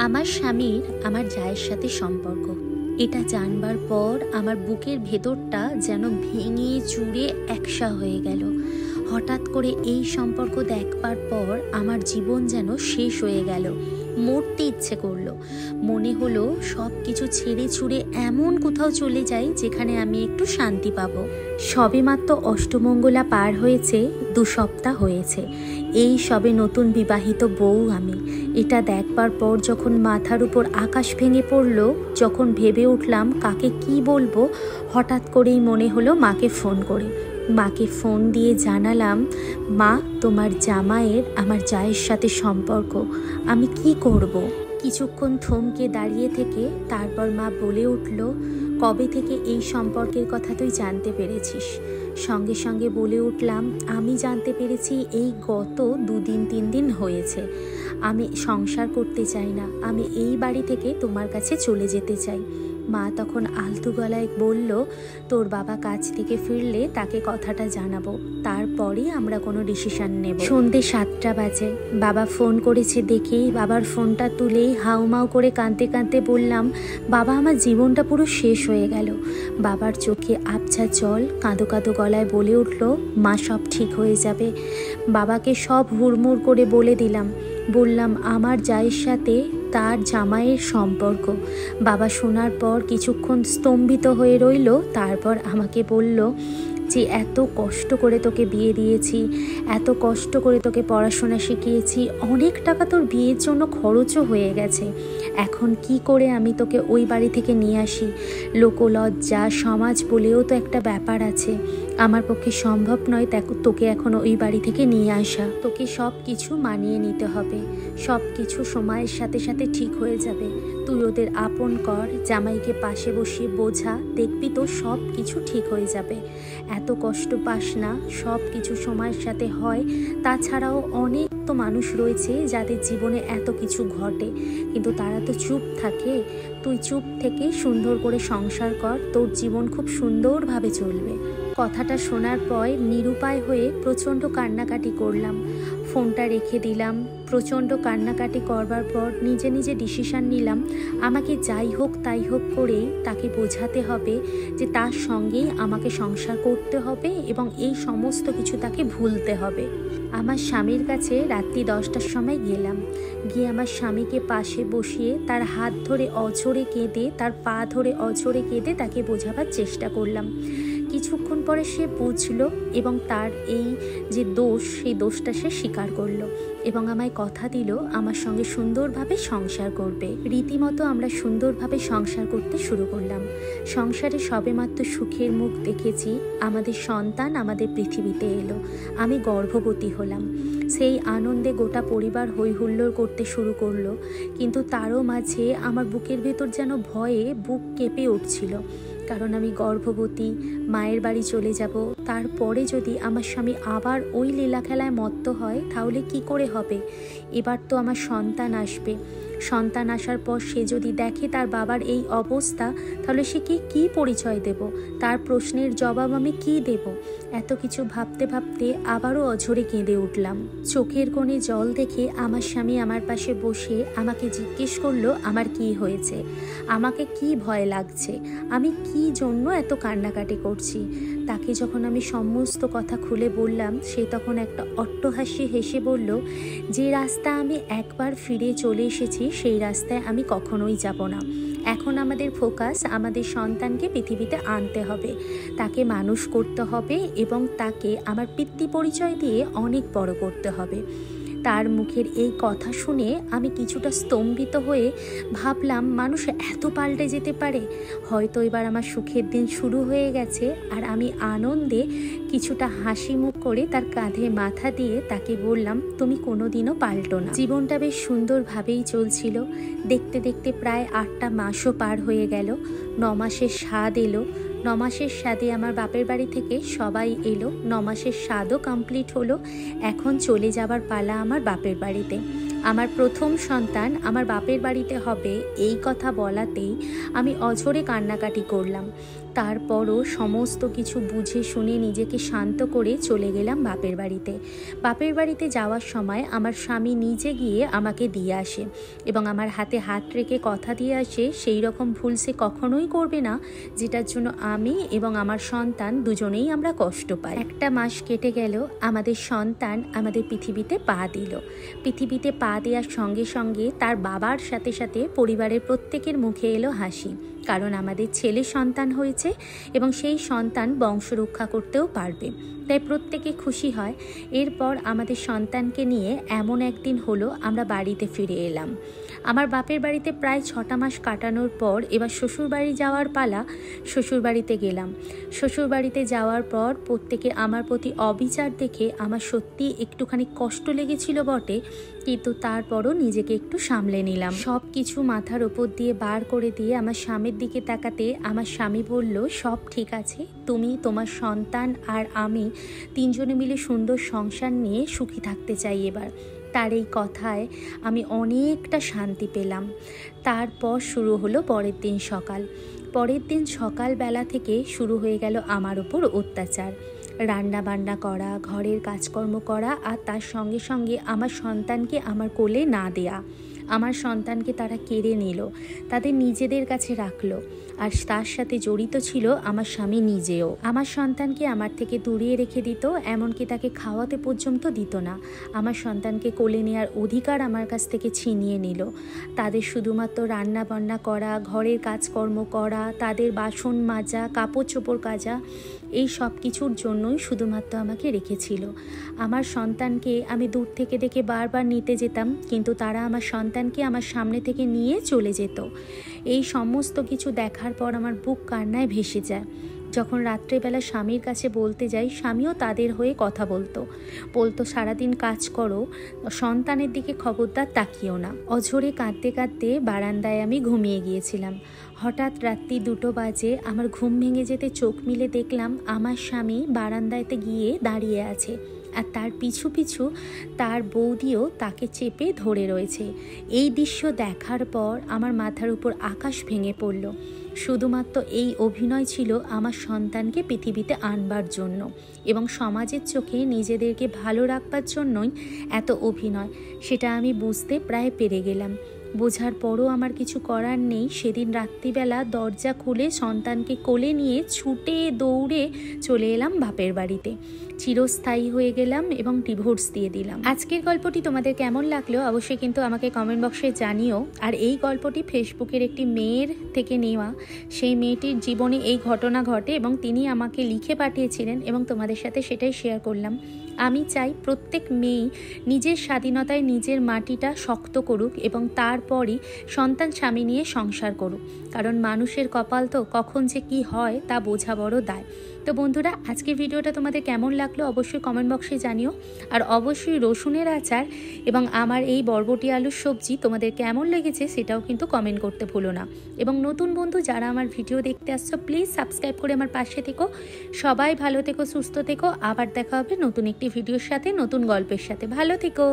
আমার স্বামীর আমার জায়ের সাথে সম্পর্ক, এটা জানবার পর আমার বুকের ভেতরটা যেন ভেঙে চুরে একসা হয়ে গেল। হঠাৎ করে এই সম্পর্ক দেখবার পর আমার জীবন যেন শেষ হয়ে গেল। মরতে ইচ্ছে করলো। মনে হলো সব কিছু ছেড়ে ছুড়ে এমন কোথাও চলে যাই যেখানে আমি একটু শান্তি পাবো। সবেমাত্র অষ্টমঙ্গলা পার হয়েছে, 2 সপ্তাহ হয়েছে। এই সবে নতুন বিবাহিত বউ আমি। এটা দেখবার পর যখন মাথার উপর আকাশ ভেঙে পড়ল, যখন ভেবে উঠলাম কাকে কি বলবো, হঠাৎ করেই মনে হলো মাকে ফোন করে। মাকে ফোন দিয়ে জানালাম, মা, তোমার জামাইয়ের আমার জায়ের সাথে সম্পর্ক, আমি কি করব? কিছুক্ষণ থমকে দাঁড়িয়ে থেকে তারপর মা বলে উঠল, কবে থেকে এই সম্পর্কের কথা তুই জানতে পেরেছিস? সঙ্গে সঙ্গে বলে উঠলাম, আমি জানতে পেরেছি এই গত 2 দিন 3 দিন হয়েছে। আমি সংসার করতে চাই না, আমি এই বাড়ি থেকে তোমার কাছে চলে যেতে চাই। মা তখন আলতু গলায় বলল, তোর বাবা কাজ থেকে ফিরলে তাকে কথাটা জানাবো, তারপরে আমরা কোনো ডিসিশন নেব। সন্ধ্যে 7টা বাজে। বাবা ফোন করেছে দেখেই বাবার ফোনটা তুলেই হাউমাউ করে কাঁদতে কাঁদতে বললাম, বাবা, আমার জীবনটা পুরো শেষ হয়ে গেল। বাবার চোখে আবছা জল, কাঁদো কাঁদো গলায় বলে উঠল, মা, সব ঠিক হয়ে যাবে। বাবাকে সব হুড়মুড় করে বলে বললাম আমার জায়ের সাথে তার জামাইয়ের সম্পর্ক। বাবা শোনার পর কিছুক্ষণ স্তম্ভিত হয়ে রইল, তারপর আমাকে বলল যে এত কষ্ট করে তোকে বিয়ে দিয়েছি, এত কষ্ট করে তোকে পড়াশোনা শিখিয়েছি, অনেক টাকা তোর বিয়ের জন্য খরচও হয়ে গেছে। এখন কি করে আমি তোকে ওই বাড়ি থেকে নিয়ে আসি? লোকলজ্জা, সমাজ বলেও তো একটা ব্যাপার আছে। আমার পক্ষে সম্ভব নয় তোকে এখন ওই বাড়ি থেকে নিয়ে আসা। তোকে সব কিছু মানিয়ে নিতে হবে। সব কিছু সময়ের সাথে সাথে ঠিক হয়ে যাবে। তুই ওদের আপন কর, জামাইকে পাশে বসিয়ে বোঝা, দেখবি তো সব কিছু ঠিক হয়ে যাবে। এত কষ্ট পাস না, সব কিছু সময়ের সাথে হয়। তাছাড়াও অনেক তো মানুষ রয়েছে যাদের জীবনে এত কিছু ঘটে, কিন্তু তারা তো চুপ থাকে। তুই চুপ থেকে সুন্দর করে সংসার কর, তোর জীবন খুব সুন্দরভাবে চলবে। কথাটা শোনার পর নিরুপায় হয়ে প্রচণ্ড কান্নাকাটি করলাম। ফোনটা রেখে দিলাম। প্রচণ্ড কান্নাকাটি করবার পর নিজে নিজে ডিসিশান নিলাম, আমাকে যাই হোক তাই হোক করেই তাকে বোঝাতে হবে যে তার সঙ্গেই আমাকে সংসার করতে হবে এবং এই সমস্ত কিছু তাকে ভুলতে হবে। আমার স্বামীর কাছে রাত্রি 10টার সময় গেলাম। গিয়ে আমার স্বামীকে পাশে বসিয়ে তার হাত ধরে অঝরে কেঁদে, তার পা ধরে অঝরে কেঁদে তাকে বোঝাবার চেষ্টা করলাম। কিছুক্ষণ পরে সে বুঝলো এবং তার এই যে দোষ, সেই দোষটা সে স্বীকার করলো এবং আমায় কথা দিল আমার সঙ্গে সুন্দরভাবে সংসার করবে। রীতিমতো আমরা সুন্দরভাবে সংসার করতে শুরু করলাম। সংসারে সবেমাত্র সুখের মুখ দেখেছি। আমাদের সন্তান আমাদের পৃথিবীতে এলো। আমি গর্ভবতী হলাম। সেই আনন্দে গোটা পরিবার হই হুল্লোড় করতে শুরু করলো, কিন্তু তারও মাঝে আমার বুকের ভেতর যেন ভয়ে বুক কেঁপে উঠছিল। কারণ আমি গর্ভবতী, মায়ের বাড়ি চলে যাব, তারপরে যদি আমার স্বামী আবার ওই লীলা খেলায় মত্ত হয় তাহলে কি করে হবে? এবার তো আমার সন্তান আসবে। সন্তান আসার পর সে যদি দেখে তার বাবার এই অবস্থা, তাহলে সে কি পরিচয় দেব? তার প্রশ্নের জবাব আমি কি দেব? এত কিছু ভাবতে ভাবতে আবারও অঝরে কেঁদে উঠলাম। চোখের কোণে জল দেখে আমার স্বামী আমার পাশে বসে আমাকে জিজ্ঞেস করলো আমার কি হয়েছে, আমাকে কি ভয় লাগছে, আমি কি জন্য এত কান্নাকাটি করছি। তাকে যখন আমি সমস্ত কথা খুলে বললাম, সে তখন একটা অট্টহাসি হেসে বলল, যে রাস্তা আমি একবার ফিরে চলে এসেছি সেই রাস্তায় আমি কখনোই যাব না। এখন আমাদের ফোকাস আমাদের সন্তানকে পৃথিবীতে আনতে হবে, তাকে মানুষ করতে হবে এবং তাকে আমার পিতৃ পরিচয় দিয়ে অনেক বড় করতে হবে। তার মুখের এই কথা শুনে আমি কিছুটা স্তম্ভিত হয়ে ভাবলাম, মানুষ এত পাল্টে যেতে পারে। হয়তো এবার আমার সুখের দিন শুরু হয়ে গেছে। আর আমি আনন্দে কিছুটা হাসি মুখ করে তার কাঁধে মাথা দিয়ে তাকে বললাম, তুমি কোনোদিনও পাল্টো না। জীবনটা বেশ সুন্দরভাবেই চলছিল। দেখতে দেখতে প্রায় 8টা মাসও পার হয়ে গেল। 9 মাসের স্বাদ এলো। 9 মাসের স্বাদে আমার বাপের বাড়ি থেকে সবাই এলো। 9 মাসের স্বাদও কমপ্লিট হলো। এখন চলে যাবার পালা আমার বাপের বাড়িতে। আমার প্রথম সন্তান আমার বাপের বাড়িতে হবে এই কথা বলাতেই আমি অঝরে কান্নাকাটি করলাম। তারপরও সমস্ত কিছু বুঝে শুনে নিজেকে শান্ত করে চলে গেলাম বাপের বাড়িতে। বাপের বাড়িতে যাওয়ার সময় আমার স্বামী নিজে গিয়ে আমাকে দিয়ে আসে এবং আমার হাতে হাত রেখে কথা দিয়ে আসে সেই রকম ভুল সে কখনোই করবে না যেটার জন্য আমি এবং আমার সন্তান দুজনেই আমরা কষ্ট পাই। একটা মাস কেটে গেল, আমাদের সন্তান আমাদের পৃথিবীতে পা দিল। পৃথিবীতে পা দেওয়ার সঙ্গে সঙ্গে তার বাবার সাথে সাথে পরিবারের প্রত্যেকের মুখে এলো হাসি, কারণ আমাদের ছেলে সন্তান হয়েছে এবং সেই সন্তান বংশ রক্ষা করতেও পারবে, তাই প্রত্যেকে খুশি হয়। এরপর আমাদের সন্তানকে নিয়ে এমন একদিন হলো আমরা বাড়িতে ফিরে এলাম। আমার বাপের বাড়িতে প্রায় 6টা মাস কাটানোর পর এবার শ্বশুরবাড়ি যাওয়ার পালা। শ্বশুরবাড়িতে গেলাম। শ্বশুরবাড়িতে যাওয়ার পর প্রত্যেকে আমার প্রতি অবিচার দেখে আমার সত্যি একটুখানি কষ্ট লেগেছিল বটে, কিন্তু তারপরও নিজেকে একটু সামলে নিলাম। সব কিছু মাথার ওপর দিয়ে বার করে দিয়ে আমার স্বামীর দিকে তাকাতে আমার স্বামী বলল, সব ঠিক আছে, তুমি, তোমার সন্তান আর আমি তিনজনে মিলে সুন্দর সংসার নিয়ে সুখী থাকতে চাই এবার। তার এই কথায় আমি অনেকটা শান্তি পেলাম। তারপর শুরু হলো পরের দিন সকাল। পরের দিন সকালবেলা থেকে শুরু হয়ে গেল আমার ওপর অত্যাচার। রান্না বান্না করা, ঘরের কাজকর্ম করা, আর তার সঙ্গে সঙ্গে আমার সন্তানকে আমার কোলে না দেয়া। আমার সন্তানকে তারা কেড়ে নিল, তাদের নিজেদের কাছে রাখলো, আর তার সাথে জড়িত ছিল আমার স্বামী নিজেও। আমার সন্তানকে আমার থেকে দূরিয়ে রেখে দিত, এমনকি তাকে খাওয়াতে পর্যন্ত দিত না। আমার সন্তানকে কোলে নেওয়ার অধিকার আমার কাছ থেকে ছিনিয়ে নিল। তাদের শুধুমাত্র রান্না বান্না করা, ঘরের কাজকর্ম করা, তাদের বাসন মাজা, কাপড় চোপড় কাচা, এই সব কিছুর জন্যই শুধুমাত্র আমাকে রেখেছিল। আমার সন্তানকে আমি দূর থেকে দেখে বারবার নিতে যেতাম, কিন্তু তারা আমার সন্তানকে আমার সামনে থেকে নিয়ে চলে যেত। এই সমস্ত কিছু দেখার পর আমার বুক কান্নায় ভেসে যায়। যখন রাত্রেবেলা স্বামীর কাছে বলতে যাই, স্বামীও তাদের হয়ে কথা বলতো সারাদিন কাজ করো, সন্তানের দিকে খবরদার তাকিও না। অঝরে কাঁদতে কাঁদতে বারান্দায় আমি ঘুমিয়ে গিয়েছিলাম। হঠাৎ রাত্রি 2টো বাজে, আমার ঘুম ভেঙে যেতে চোখ মিলে দেখলাম আমার স্বামী বারান্দাতে গিয়ে দাঁড়িয়ে আছে, আর তার পিছু পিছু তার বৌদিও তাকে চেপে ধরে রয়েছে। এই দৃশ্য দেখার পর আমার মাথার উপর আকাশ ভেঙে পড়ল। শুধুমাত্র এই অভিনয় ছিল আমার সন্তানকে পৃথিবীতে আনবার জন্য এবং সমাজের চোখে নিজেদেরকে ভালো রাখবার জন্যই এত অভিনয়, সেটা আমি বুঝতে প্রায় পেরে গেলাম। বোঝার পরও আমার কিছু করার নেই। সেদিন রাত্রিবেলা দরজা খুলে সন্তানকে কোলে নিয়ে ছুটে দৌড়ে চলে এলাম বাপের বাড়িতে। চিরস্থায়ী হয়ে গেলাম এবং ডিভোর্স দিয়ে দিলাম। আজকের গল্পটি তোমাদের কেমন লাগলো অবশ্যই কিন্তু আমাকে কমেন্ট বক্সে জানিও। আর এই গল্পটি ফেসবুকের একটি মেয়ের থেকে নেওয়া। সেই মেয়েটির জীবনে এই ঘটনা ঘটে এবং তিনি আমাকে লিখে পাঠিয়েছিলেন এবং তোমাদের সাথে সেটাই শেয়ার করলাম। আমি চাই প্রত্যেক মেয়ে নিজের স্বাধীনতায় নিজের মাটিটা শক্ত করুক এবং তারপরই সন্তান স্বামী নিয়ে সংসার করুক, কারণ মানুষের কপাল তো কখন যে কি হয় তা বোঝা বড় দায়। তো বন্ধুরা, আজকের ভিডিওটা তোমাদের কেমন লাগলো অবশ্যই কমেন্ট বক্সে জানিও। আর অবশ্যই রসুনের আচার এবং আমার এই বরবটি আলুর সবজি তোমাদের কেমন লেগেছে সেটাও কিন্তু কমেন্ট করতে ভুলো না। এবং নতুন বন্ধু যারা আমার ভিডিও দেখতে আসছো, প্লিজ সাবস্ক্রাইব করে আমার পাশে থেকো। সবাই ভালো থেকো, সুস্থ থেকো। আবার দেখা হবে নতুন একটি ভিডিওর সাথে, নতুন গল্পের সাথে। ভালো থেকো।